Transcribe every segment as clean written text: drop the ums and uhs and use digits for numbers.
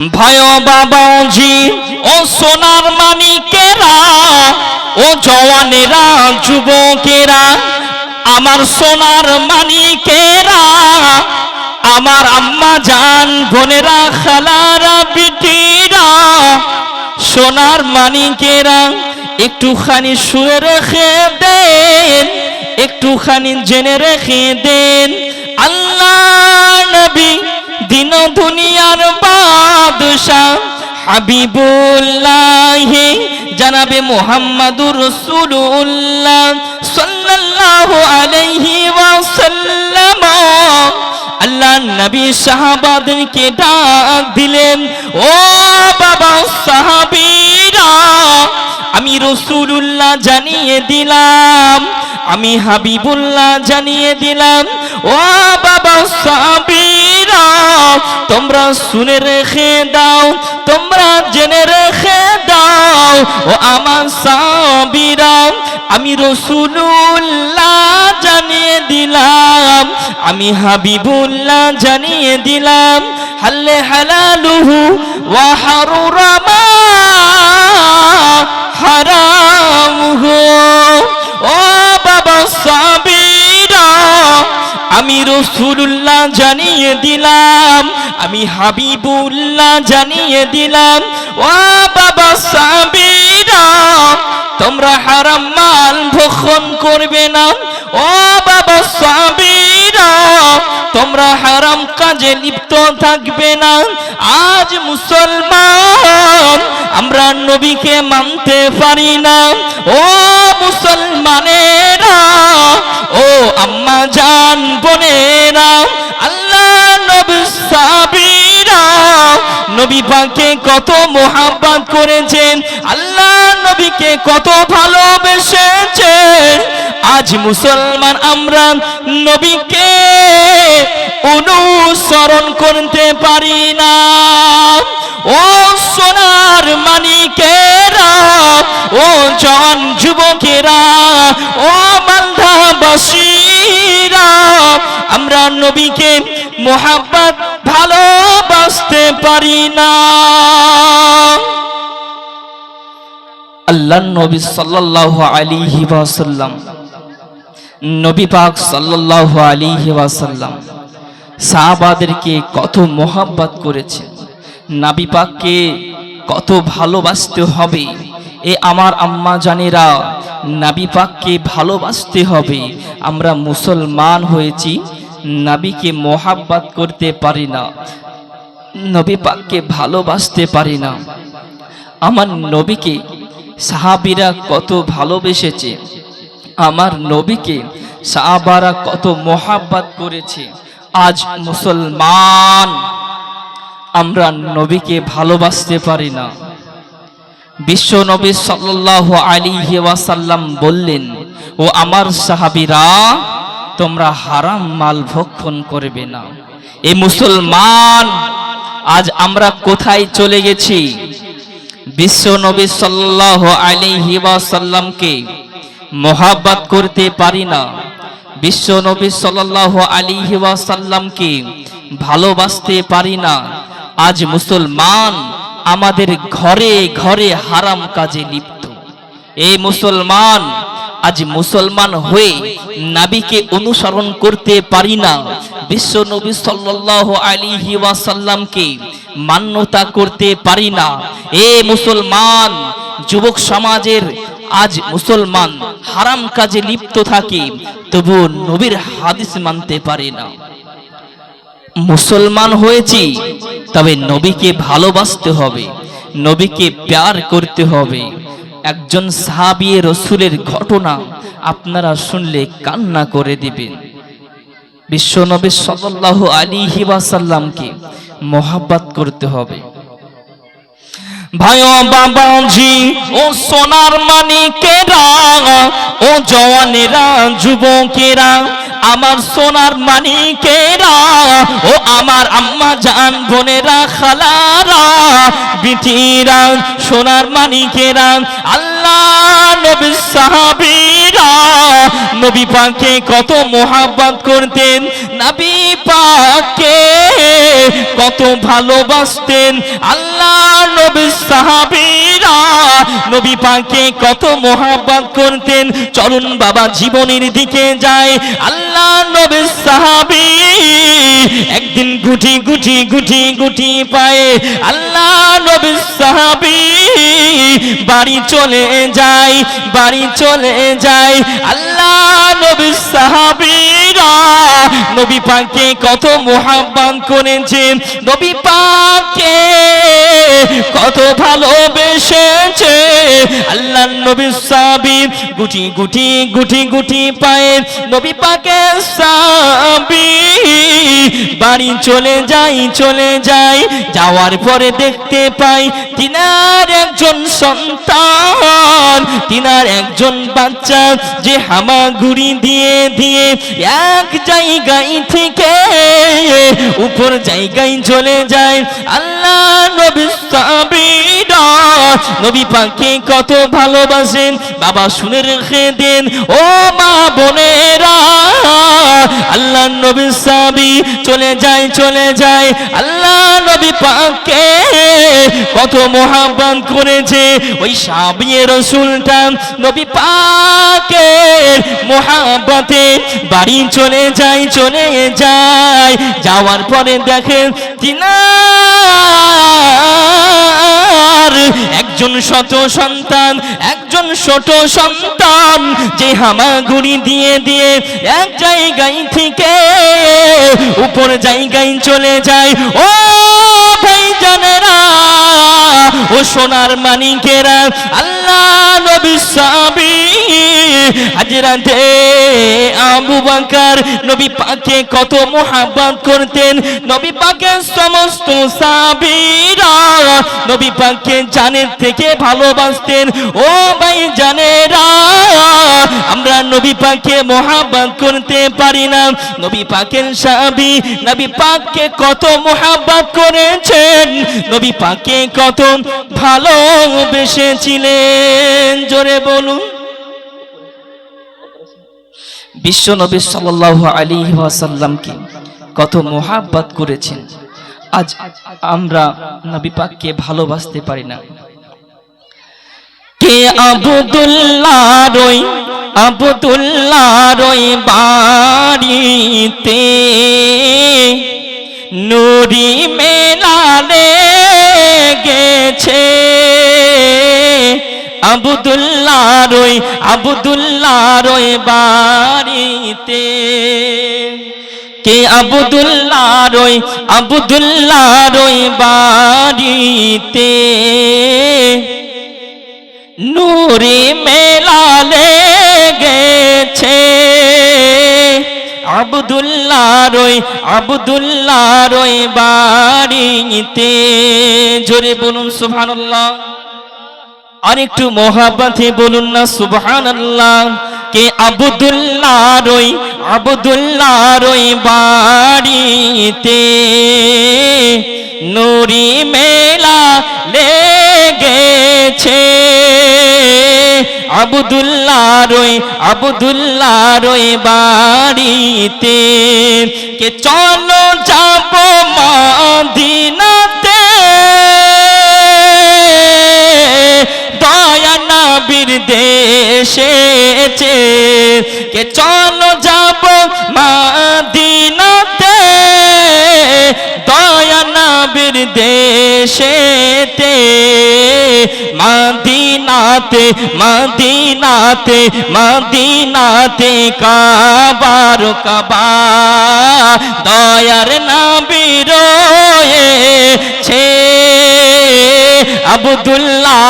ভাইও বাবাজি ও সোনার মানিকেরা, ও জওয়ানেরা যুবকেরা, আমার সোনার মানিকেরা, আমার আম্মা জান বোনেরা খালারা বিটিরা, সোনার মানিকেরা একটুখানি শুনে রেখে দেন, একটুখানি জেনে রেখে দেন। আল্লাহ নবী দিন দুনিয়ার বাদশাহ হাবিবুল্লাহ জনাবে মুহাম্মাদুর রাসূলুল্লাহ সাল্লাল্লাহু আলাইহি ওয়াসাল্লাম আল্লাহ নবী সাহাবাদেরকে ডাক দিলেন, ও বাবা সাহাবীরা, আমি রাসূলুল্লাহ জানিয়ে দিলাম, আমি হাবিবুল্লাহ জানিয়ে দিলাম, ও বাবা সাহাবীরা, তোমরা শুনে রেখে দাও, তোমরা জেনে রেখে দাও, ও আমার সাহাবীরা, আমি রাসূলুল্লাহ জানিয়ে দিলাম, আমি হাবিবুল্লাহ জানিয়ে দিলাম, হাল্লে হালালুহু ওয়া হারামা হারামুহু। ও বাবা সাহাবীরা, আমি রাসূলুল্লাহ জানিয়ে দিলাম, আমি হাবিবুল্লাহ জানিয়ে দিলাম, ও বাবা সাহাবীরা, তোমরা হারাম মাল ভক্ষণ করবে না, ও বাবা সাহাবীরা, তোমরা হারাম কাজে লিপ্ত থাকবে না। আজ মুসলমান আমরা নবীকে মানতে পারি না, ও মুসলমানেরা, ও আম্মা জান বোনেরা, আল্লাহ নবী সাহাবীরা নবী পাককে কত মোহাব্বত করেছেন, আল্লাহ নবীকে কত ভালোবেসেছেন। আজ মুসলমান আমরা নবীকে অনুসরণ করতে পারি না। ও সোনার মানিকেরা, ও জন যুবকেরা, ও মালদাবাসীরা, আমরা নবীকে মোহাব্বত ভালোবাসতে পারি না। আল্লাহ নবী সাল্লাল্লাহু আলাইহি ওয়াসাল্লাম, নবী পাক সাল্লাল্লাহু আলাইহি ওয়াসাল্লাম সাহাবাদেরকে কত মোহাব্বত করেছেন, নবী পাককে কত ভালোবাসতে হবে। এ আমার আম্মা জানেরা, নবী পাককে ভালোবাসতে হবে। আমরা মুসলমান হয়েছি, নবীকে মোহাব্বত করতে পারি না, নবী পাককে ভালোবাসতে পারি না। আমার নবীকে সাহাবীরা কত ভালোবেসেছে, আমার নবীকে সাহাবারা কত মোহাব্বত করেছে। আজ মুসলমান আমরা নবীকে ভালোবাসতে পারি না। বিশ্ব নবী সাল্লাল্লাহু আলাইহি ওয়াসাল্লাম বললেন, ও আমার সাহাবীরা, তোমরা হারাম মাল ভক্ষণ করবে না। এই মুসলমান আজ আমরা কোথায় চলে গেছি? বিশ্ব নবী সাল্লাল্লাহু আলাইহি ওয়াসাল্লামকে মোহাব্বত করতে পারি না, বিশ্ব নবী সাল্লাল্লাহু আলাইহি ওয়াসাল্লামকে ভালোবাসতে পারি না। আজ মুসলমান আমাদের ঘরে ঘরে হারাম কাজে লিপ্ত। এই মুসলমান আজ মুসলমান হয়ে নবীকে অনুসরণ করতে পারি না, বিশ্ব নবী সাল্লাল্লাহু আলাইহি ওয়াসাল্লামকে মান্যতা করতে পারি না। এ মুসলমান যুবক সমাজের আজ মুসলমান হারাম কাজে লিপ্ত থাকে, তবু নবীর হাদিস মানতে পারে না। মুসলমান হয়েছি, তবে নবীকে ভালোবাসতে হবে, নবীকে প্যার করতে হবে। একজন সাহাবী রাসূলের ঘটনা আপনারা শুনলে কান্না করে দিবেন। বিশ্ব নবী সাল্লাল্লাহু আলাইহি ওয়াসাল্লামকে মোহাব্বত করতে হবে। ভাইও বাবাজি, ও সোনার মানিকেরা, ও জওয়ানেরা যুবকেরা, আমার সোনার মানিকেরা, ও আমার আম্মা জান বোনেরা খালারা বিটিরা, সোনার মানিকেরা, আল্লাহ আল্লাহ নবীর সাহাবীরা নবী পাককে কত মোহাব্বত করতেন, নবী পাককে কত ভালোবাসতেন। আল্লাহ নবীর সাহাবীরা নবী পাককে কত মোহাব্বত করতেন। চলুন বাবা জীবনের দিকে যায়। আল্লাহ নবীর সাহাবী একদিন গুটি পায়ে আল্লাহ নবীর সাহাবী বাড়ি চলে যায়। আল্লাহ নবীর সাহাবীরা নবী পাককে কত মোহাব্বত করেছেন, নবী পাককে কত ভালোবেসেছে। আল্লাহ নবীর সাহাবী গুটি পায়ে নবী পাকের সাহাবী বাড়ি চলে যায়। যাওয়ার পরে দেখতে পাই তিনার একজন সন্তান, তিনার একজন বাচ্চা যে হামাগুড়ি দিয়ে এক জায়গায় থেকে উপর জায়গায় চলে যায়। আল্লাহ নবীর সাহাবীরা নবী পাককে কত ভালোবাসেন। বাবা শুনে রেখে দেন ও মা বোনেরা, আল্লাহ নবীর সাহাবী চলে যায়। আল্লাহ নবী পাককে কত মোহাব্বত করেছে। ওই সাহাবী রাসূলটা নবী পাকের মোহাব্বতে বাড়ি চলে যায়। যাওয়ার পরে দেখেন তিনার একজন ছোট সন্তান যে হামাগুড়ি দিয়ে এক জায়গায় থেকে উপর জায়গায় চলে যায়। ও ভাই জানেরা, ও সোনার মানিকেরা, আল্লাহ নবীর সাহাবী হযরতে আবু বকর নবী পাককে কত মোহাব্বত করতেন। নবী পাকের সমস্ত সাহাবীরা নবী পাককে জানের থেকে ভালোবাসতেন। ও ভাই জানেরা, আমরা নবী পাককে মোহাব্বত করতে পারি না। নবী পাকের সাহাবী নবী পাককে কত মোহাব্বত করেছেন, নবী পাককে কত ভালোবেসেছিলেন। জোরে বলুন। বিশ্ব নবী সাল্লাল্লাহু আলাইহি ওয়াসাল্লামকে কত মোহাব্বত করেছেন। আজ আমরা নবী পাককে ভালোবাসতে পারি না। কে আব্দুল্লাহ রই বাড়িতে নুরি মেলা লেগেছে। আব্দুল্লাহ রই বাড়িতে, কে আব্দুল্লাহ রই বাড়িতে নূরে মেলা লেগেছে। আব্দুল্লাহ রই বাড়িতে। জোরে বলুন সুবহানাল্লাহ। আরেকটু মোহাব্বতে বলুন না সুবহানাল্লাহ। কে আব্দুল্লাহ রই বাড়িতে নুরি মেলা লেগেছে। আব্দুল্লাহ রই বাড়িতে। কে চলো যাব মদিনাতে, দয়া নবীর দেশেতে। কে চলো যাব মদিনাতে, দয়া নবীর দেশেতে। মদিনাতে কাবার কাবা দয়ার নবী রয়েছে। আব্দুল্লাহ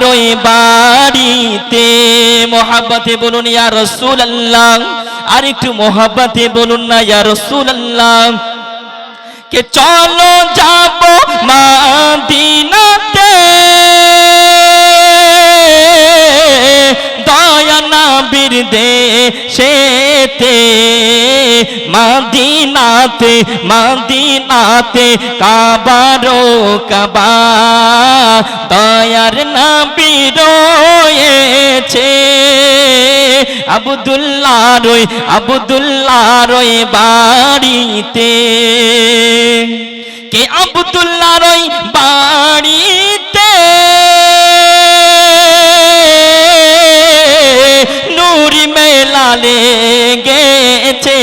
রই বাড়িতে। মোহাব্বতে বলুন ইয়া রাসূলুল্লাহ। আর একটু মোহাব্বতে বলুন না ইয়া রাসূলুল্লাহ। কে চলো যাব মদিনাতে, দয়া নবীর দেশেতে। মদিনাতে হাতে কাবারো কাবা, দয়ার নবী রয়েছে আব্দুল্লাহর ওই বাড়িতে। কে আব্দুল্লাহর ওই বাড়িতে নূর মেলা লেগেছে,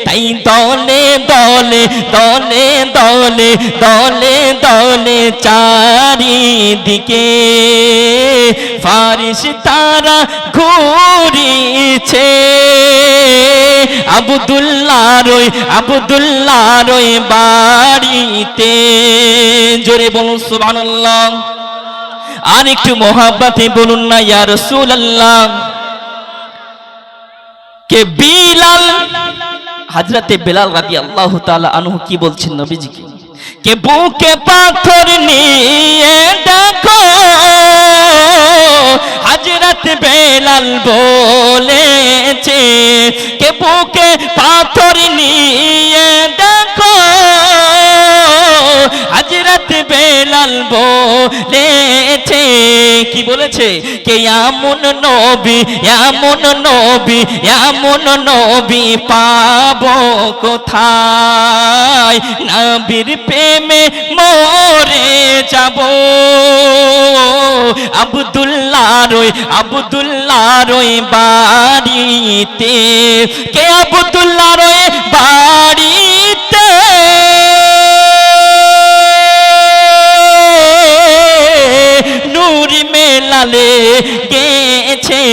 তাই দলে দলে দলে দলে দলে দলে চারিদিকে ফারিস্তারা ঘুরিছে আব্দুল্লাহর ওই বাড়িতে। জোরে বলুন সুবহানাল্লাহ। আর একটু মোহাব্বতে বলুন না ইয়া রাসূলুল্লাহ। কে বিলাল, হযরতে বিলাল রাদিয়াল্লাহু তাআলা আনহু কি বলছেন নবীজিকে? কে বুকে পাথর নিয়ে দেখো, হযরত বিলাল বলেছে কে বুকে পাথর নিয়ে দেখো, হযরত বিলাল বলেছে কি বলেছে? কে এমন নবী পাবো কোথায়, নবীর প্রেমে মরে যাব। আব্দুল্লাহর ওই বাড়িতে, কে আব্দুল্লাহর ওই বাড়িতে নূর মেলা লেগেছে,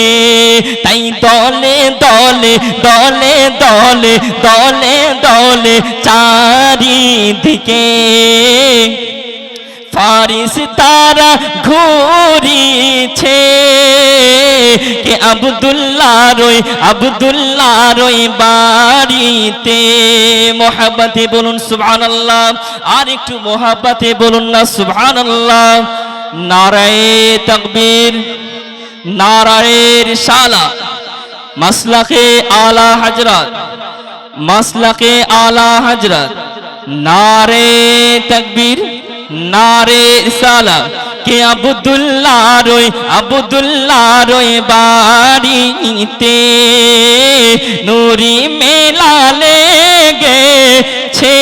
তাই দলে দলে দলে দলে দলে দলে চারিদিকে ফারিস্তারা ঘুরিছে। কে আব্দুল্লাহর ওই বাড়িতে। মোহাব্বতে বলুন সুবহানাল্লাহ। আর একটু মোহাব্বতে বলুন না সুবহানাল্লাহ। নারায়ে তাকবীর, নারায়ে রিসালাত, মাসলাকে আলা হযরত, মাসলাকে আলা হযরত, নারে তাকবীর, নারে রিসালাত। কে আব্দুল্লাহর ওই বাড়িতে নূরি মেলা লেগেছে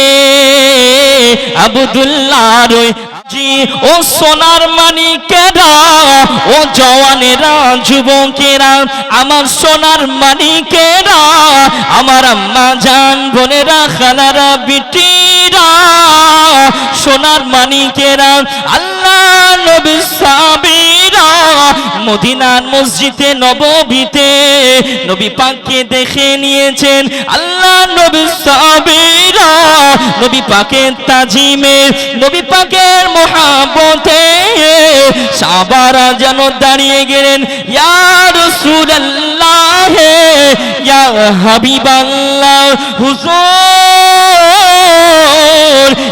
আব্দুল্লাহর ওই। ও সোনার মানিকেরা, ও জওয়ানেরা, যুবকেরা, আমার সোনার মানিকেরা, আমার আম্মা জান বোনেরা, খালারা, বিটিরা, সোনার মানিকেরা, আল্লাহ নবী সাহাবীরা মদিনার মসজিদে নববীতে নবী পাককে দেখে নিয়েছেন। আল্লাহ নবী সাহাবীরা নবী পাকের তাজিমে, নবী পাকের মহব্বতে সাহাবারা যেন দাঁড়িয়ে গেলেন। ইয়া রাসূলুল্লাহ, ইয়া হাবিবাল্লাহ, হুজুর,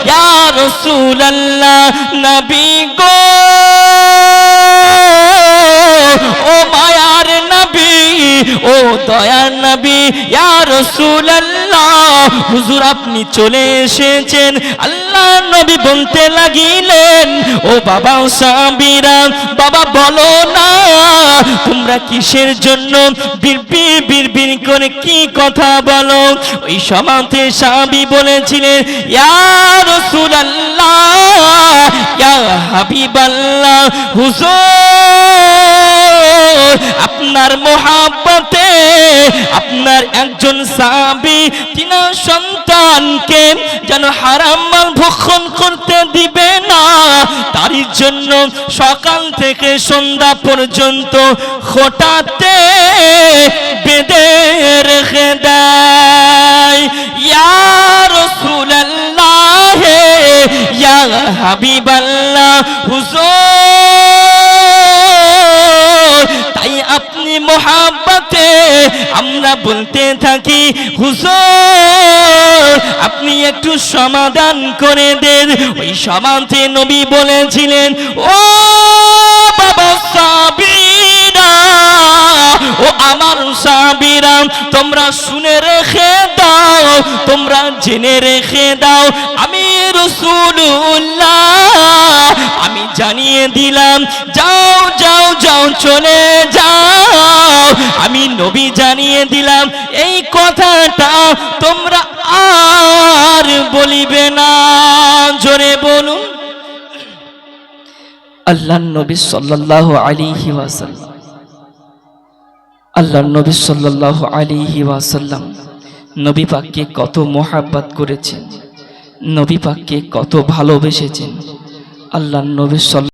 ইয়া রাসূলুল্লাহ, নবী গো, ও মায়ার নবী, ও দয়ার নবী, ইয়া রাসূলুল্লাহ, হুজুর আপনি চলে এসেছেন। আল্লাহ নবী বলতে লাগিলেন, ও বাবা সাহাবীরা, বাবা বলো না তোমরা কিসের জন্য বিড়বিড় করে কি কথা বলো? ওই সমাতে সাহাবী বলেছিলেন, ইয়া রাসূলুল্লাহ, ইয়া হাবিবাল্লাহ, হুজুর আপনার মহব্বতে আপনার একজন সাহাবী তিনার সন্তানকে যেন হারাম মাল ভক্ষণ করতে দিবে না, তার জন্য সকাল থেকে সন্ধ্যা পর্যন্ত খোঁটাতে বেঁধে রেখে দেয়। ইয়া রাসূলুল্লাহ, ইয়া হাবিবাল্লাহ, হুজুর তাই আপনি মহব্বতে আমরা বলতে থাকি, হুজুর আপনি একটু সমাধান করে দেন। ওই সমাধানে নবী বলেছিলেন, ও বাবা সাহাবীরা, ও ও আমার সাহাবীরা তোমরা শুনে রেখে দাও, তোমরা জেনে রেখে দাও, আমি রাসূলুল্লাহ আমি জানিয়ে দিলাম, যাও যাও যাও চলে যাও। আমি নবী জানিয়ে দিলাম এই কথাটা তোমরা আর বলিবে না। জোরে বলুন আল্লাহর নবী সাল্লাল্লাহু আলাইহি ওয়াসাল্লাম, আল্লাহর নবী সাল্লাল্লাহু আলাইহি ওয়াসাল্লাম নবী পাককে কত মোহাব্বত করেছেন, নবী পাককে কত ভালোবেসেছেন। আল্লাহর নবী